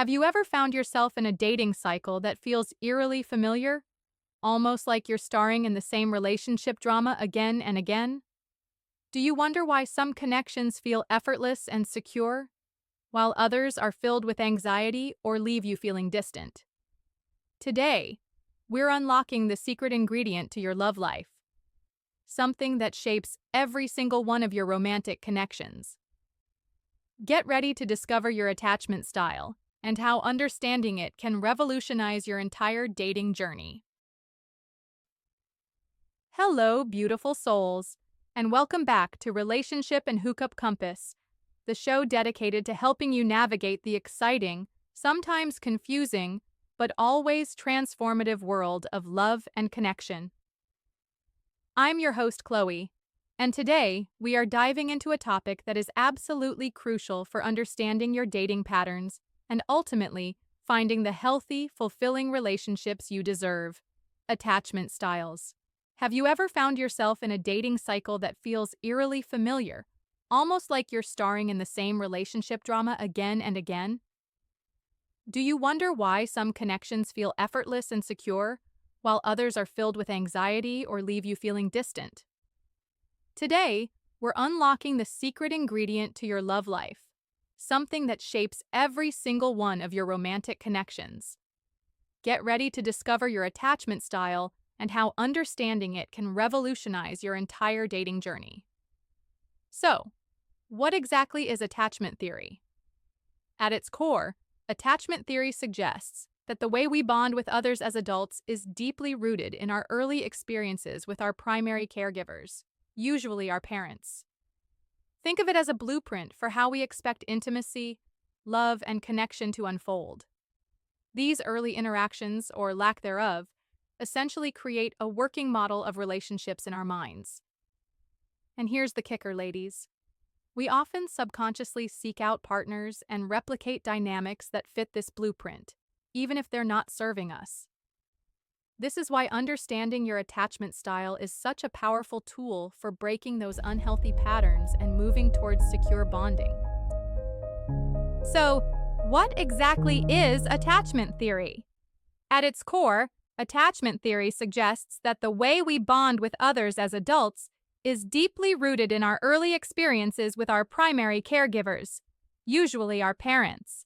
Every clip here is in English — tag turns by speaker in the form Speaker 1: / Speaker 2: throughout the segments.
Speaker 1: Have you ever found yourself in a dating cycle that feels eerily familiar? Almost like you're starring in the same relationship drama again and again? Do you wonder why some connections feel effortless and secure, while others are filled with anxiety or leave you feeling distant? Today, we're unlocking the secret ingredient to your love life, something that shapes every single one of your romantic connections. Get ready to discover your attachment style and how understanding it can revolutionize your entire dating journey. Hello, beautiful souls, and welcome back to Relationship and Hukup Compass, the show dedicated to helping you navigate the exciting, sometimes confusing, but always transformative world of love and connection. I'm your host, Chloe, and today we are diving into a topic that is absolutely crucial for understanding your dating patterns and ultimately finding the healthy, fulfilling relationships you deserve: attachment styles. Have you ever found yourself in a dating cycle that feels eerily familiar, almost like you're starring in the same relationship drama again and again? Do you wonder why some connections feel effortless and secure, while others are filled with anxiety or leave you feeling distant? Today, we're unlocking the secret ingredient to your love life, something that shapes every single one of your romantic connections. Get ready to discover your attachment style and how understanding it can revolutionize your entire dating journey. So, what exactly is attachment theory? At its core, attachment theory suggests that the way we bond with others as adults is deeply rooted in our early experiences with our primary caregivers, usually our parents. Think of it as a blueprint for how we expect intimacy, love, and connection to unfold. These early interactions, or lack thereof, essentially create a working model of relationships in our minds. And here's the kicker, ladies. We often subconsciously seek out partners and replicate dynamics that fit this blueprint, even if they're not serving us. This is why understanding your attachment style is such a powerful tool for breaking those unhealthy patterns and moving towards secure bonding. So, what exactly is attachment theory? At its core, attachment theory suggests that the way we bond with others as adults is deeply rooted in our early experiences with our primary caregivers, usually our parents.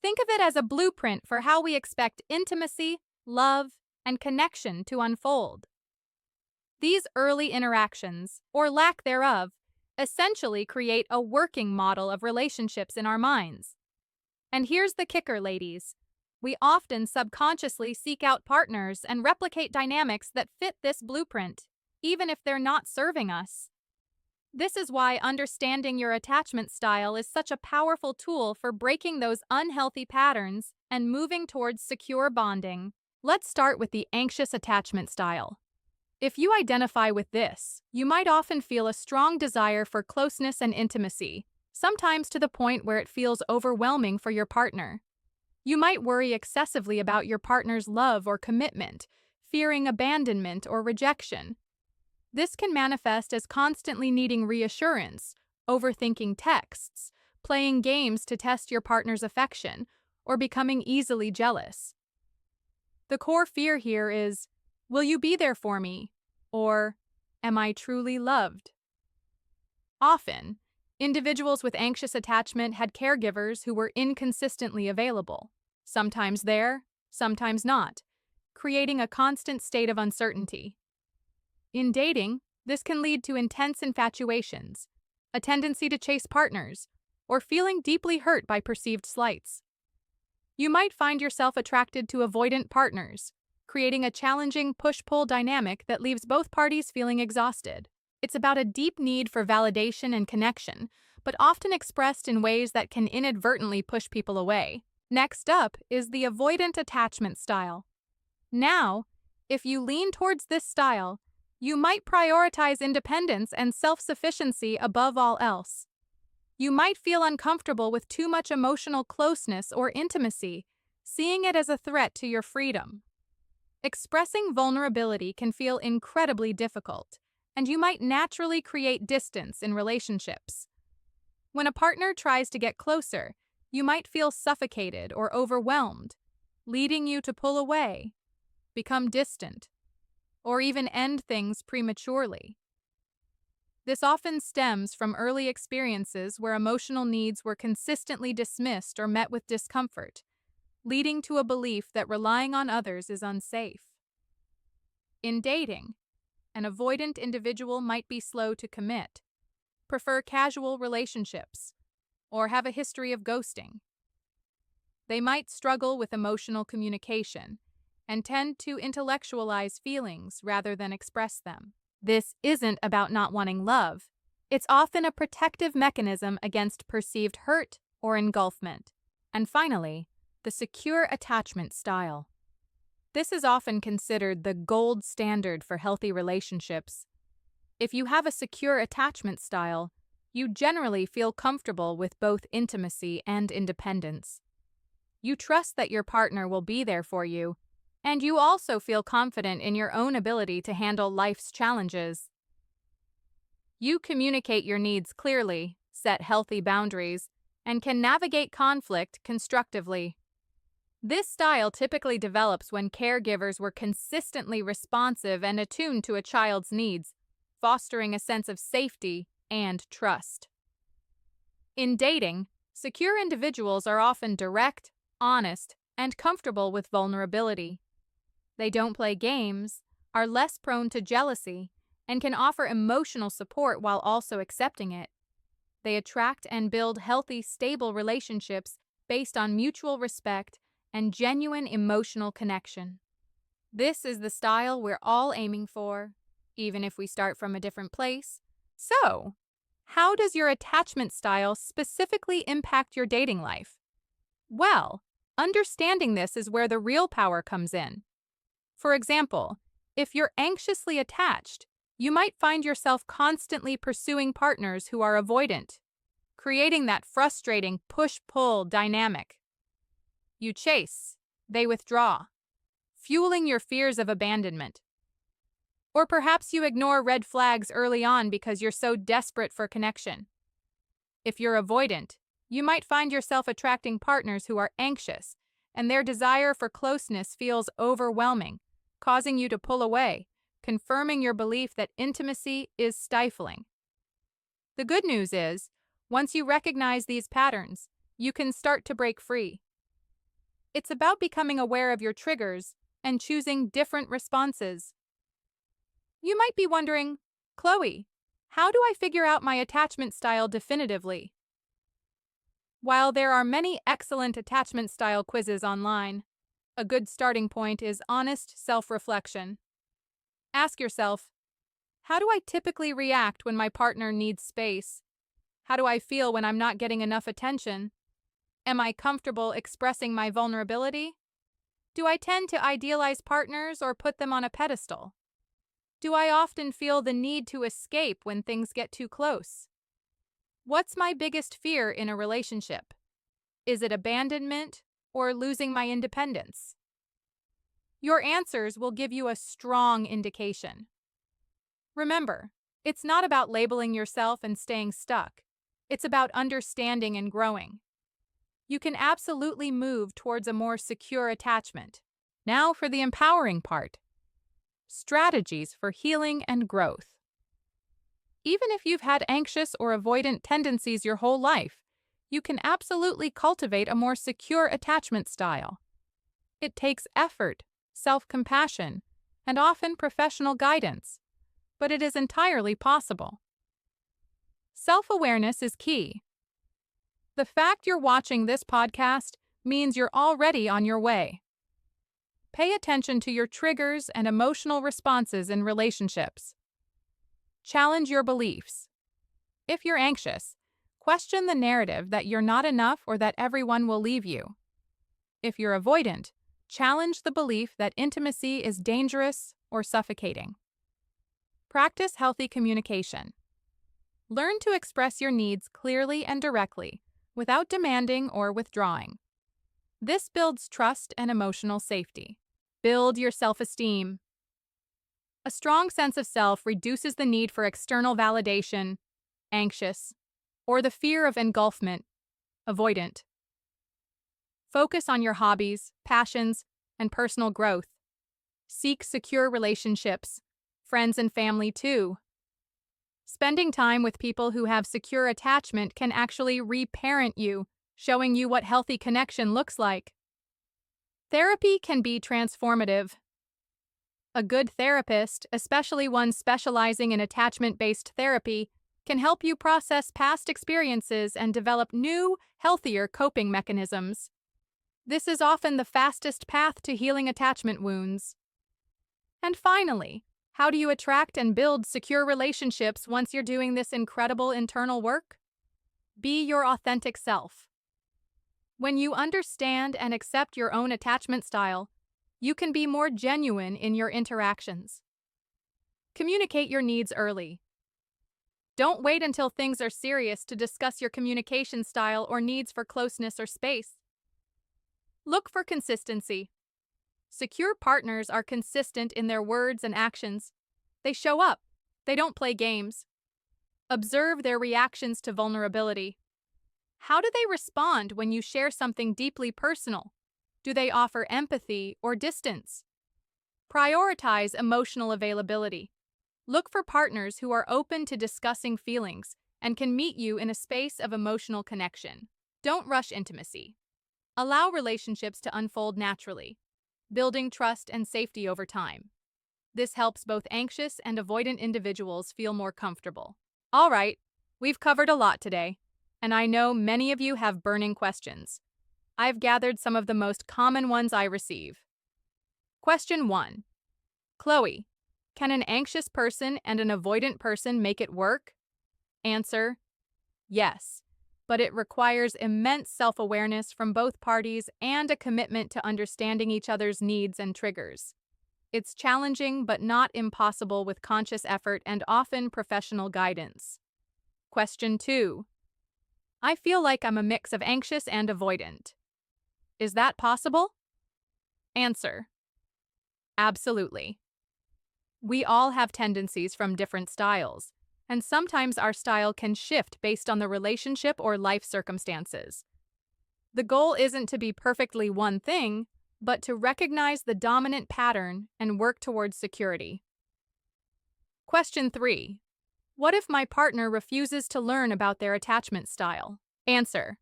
Speaker 1: Think of it as a blueprint for how we expect intimacy, love, and connection to unfold. These early interactions, or lack thereof, essentially create a working model of relationships in our minds. And here's the kicker, ladies. We often subconsciously seek out partners and replicate dynamics that fit this blueprint, even if they're not serving us. This is why understanding your attachment style is such a powerful tool for breaking those unhealthy patterns and moving towards secure bonding. Let's start with the anxious attachment style. If you identify with this, you might often feel a strong desire for closeness and intimacy, sometimes to the point where it feels overwhelming for your partner. You might worry excessively about your partner's love or commitment, fearing abandonment or rejection. This can manifest as constantly needing reassurance, overthinking texts, playing games to test your partner's affection, or becoming easily jealous. The core fear here is, will you be there for me? Or, am I truly loved? Often, individuals with anxious attachment had caregivers who were inconsistently available, sometimes there, sometimes not, creating a constant state of uncertainty. In dating, this can lead to intense infatuations, a tendency to chase partners, or feeling deeply hurt by perceived slights. You might find yourself attracted to avoidant partners, creating a challenging push-pull dynamic that leaves both parties feeling exhausted. It's about a deep need for validation and connection, but often expressed in ways that can inadvertently push people away. Next up is the avoidant attachment style. Now, if you lean towards this style, you might prioritize independence and self-sufficiency above all else. You might feel uncomfortable with too much emotional closeness or intimacy, seeing it as a threat to your freedom. Expressing vulnerability can feel incredibly difficult, and you might naturally create distance in relationships. When a partner tries to get closer, You might feel suffocated or overwhelmed, leading you to pull away, become distant, or even end things prematurely. This often stems from early experiences where emotional needs were consistently dismissed or met with discomfort, leading to a belief that relying on others is unsafe. In dating, an avoidant individual might be slow to commit, prefer casual relationships, or have a history of ghosting. They might struggle with emotional communication and tend to intellectualize feelings rather than express them. This isn't about not wanting love. It's often a protective mechanism against perceived hurt or engulfment. And finally, the secure attachment style. This is often considered the gold standard for healthy relationships. If you have a secure attachment style, you generally feel comfortable with both intimacy and independence. You trust that your partner will be there for you, and you also feel confident in your own ability to handle life's challenges. You communicate your needs clearly, set healthy boundaries, and can navigate conflict constructively. This style typically develops when caregivers were consistently responsive and attuned to a child's needs, fostering a sense of safety and trust. In dating, secure individuals are often direct, honest, and comfortable with vulnerability. They don't play games, are less prone to jealousy, and can offer emotional support while also accepting it. They attract and build healthy, stable relationships based on mutual respect and genuine emotional connection. This is the style we're all aiming for, even if we start from a different place. So, how does your attachment style specifically impact your dating life? Well, understanding this is where the real power comes in. For example, if you're anxiously attached, you might find yourself constantly pursuing partners who are avoidant, creating that frustrating push-pull dynamic. You chase, they withdraw, fueling your fears of abandonment. Or perhaps you ignore red flags early on because you're so desperate for connection. If you're avoidant, you might find yourself attracting partners who are anxious, and their desire for closeness feels overwhelming, causing you to pull away, confirming your belief that intimacy is stifling. The good news is, once you recognize these patterns, you can start to break free. It's about becoming aware of your triggers and choosing different responses. You might be wondering, Chloe, how do I figure out my attachment style definitively? While there are many excellent attachment style quizzes online, a good starting point is honest self-reflection. Ask yourself, how do I typically react when my partner needs space? How do I feel when I'm not getting enough attention? Am I comfortable expressing my vulnerability? Do I tend to idealize partners or put them on a pedestal? Do I often feel the need to escape when things get too close? What's my biggest fear in a relationship? Is it abandonment or losing my independence? Your answers will give you a strong indication. Remember, it's not about labeling yourself and staying stuck. It's about understanding and growing. You can absolutely move towards a more secure attachment. Now for the empowering part. Strategies for healing and growth. Even if you've had anxious or avoidant tendencies your whole life, you can absolutely cultivate a more secure attachment style. It takes effort, self-compassion, and often professional guidance, but it is entirely possible. Self-awareness is key. The fact you're watching this podcast means you're already on your way. Pay attention to your triggers and emotional responses in relationships. Challenge your beliefs. If you're anxious, question the narrative that you're not enough or that everyone will leave you. If you're avoidant, challenge the belief that intimacy is dangerous or suffocating. Practice healthy communication. Learn to express your needs clearly and directly, without demanding or withdrawing. This builds trust and emotional safety. Build your self-esteem. A strong sense of self reduces the need for external validation, anxious, or the fear of engulfment, avoidant. Focus on your hobbies, passions, and personal growth. Seek secure relationships, friends and family too. Spending time with people who have secure attachment can actually reparent you, showing you what healthy connection looks like. Therapy can be transformative. A good therapist, especially one specializing in attachment-based therapy, can help you process past experiences and develop new, healthier coping mechanisms. This is often the fastest path to healing attachment wounds. And finally, how do you attract and build secure relationships once you're doing this incredible internal work? Be your authentic self. When you understand and accept your own attachment style, you can be more genuine in your interactions. Communicate your needs early. Don't wait until things are serious to discuss your communication style or needs for closeness or space. Look for consistency. Secure partners are consistent in their words and actions. They show up. They don't play games. Observe their reactions to vulnerability. How do they respond when you share something deeply personal? Do they offer empathy or distance? Prioritize emotional availability. Look for partners who are open to discussing feelings and can meet you in a space of emotional connection. Don't rush intimacy. Allow relationships to unfold naturally, building trust and safety over time. This helps both anxious and avoidant individuals feel more comfortable. All right, we've covered a lot today, and I know many of you have burning questions. I've gathered some of the most common ones I receive. Question 1. Chloe, can an anxious person and an avoidant person make it work? Answer: yes, but it requires immense self-awareness from both parties and a commitment to understanding each other's needs and triggers. It's challenging but not impossible with conscious effort and often professional guidance. Question 2. I feel like I'm a mix of anxious and avoidant. Is that possible? Answer: absolutely. We all have tendencies from different styles, and sometimes our style can shift based on the relationship or life circumstances. The goal isn't to be perfectly one thing, but to recognize the dominant pattern and work towards security. Question 3. What if my partner refuses to learn about their attachment style? Answer: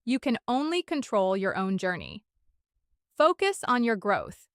Speaker 1: you can only control your own journey. Focus on your growth.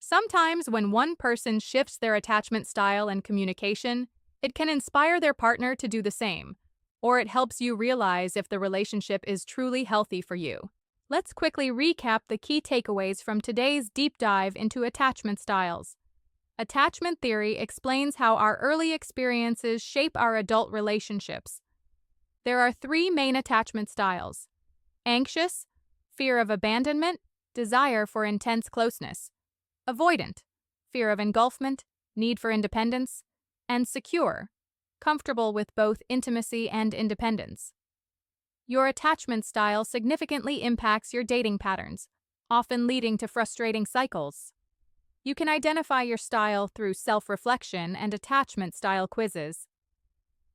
Speaker 1: Sometimes when one person shifts their attachment style and communication, it can inspire their partner to do the same, or it helps you realize if the relationship is truly healthy for you. Let's quickly recap the key takeaways from today's deep dive into attachment styles. Attachment theory explains how our early experiences shape our adult relationships. There are 3 main attachment styles: anxious, fear of abandonment, desire for intense closeness; avoidant, fear of engulfment, need for independence; and secure, comfortable with both intimacy and independence. Your attachment style significantly impacts your dating patterns, often leading to frustrating cycles. You can identify your style through self-reflection and attachment style quizzes.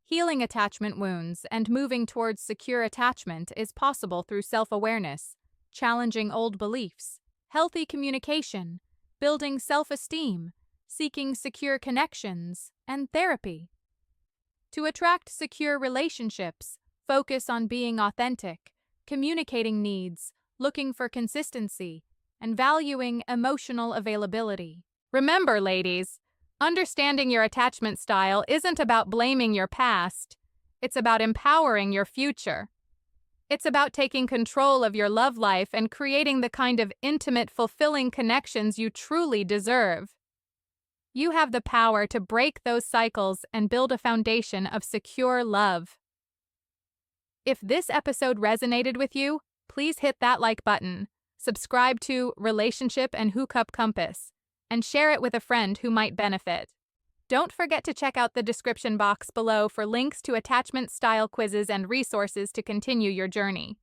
Speaker 1: Healing attachment wounds and moving towards secure attachment is possible through self-awareness, challenging old beliefs, healthy communication, building self-esteem, seeking secure connections, and therapy. To attract secure relationships, focus on being authentic, communicating needs, looking for consistency, and valuing emotional availability. Remember, ladies, understanding your attachment style isn't about blaming your past. It's about empowering your future. It's about taking control of your love life and creating the kind of intimate, fulfilling connections you truly deserve. You have the power to break those cycles and build a foundation of secure love. If this episode resonated with you, please hit that like button, subscribe to Relationship and Hukup Compass, and share it with a friend who might benefit. Don't forget to check out the description box below for links to attachment style quizzes and resources to continue your journey.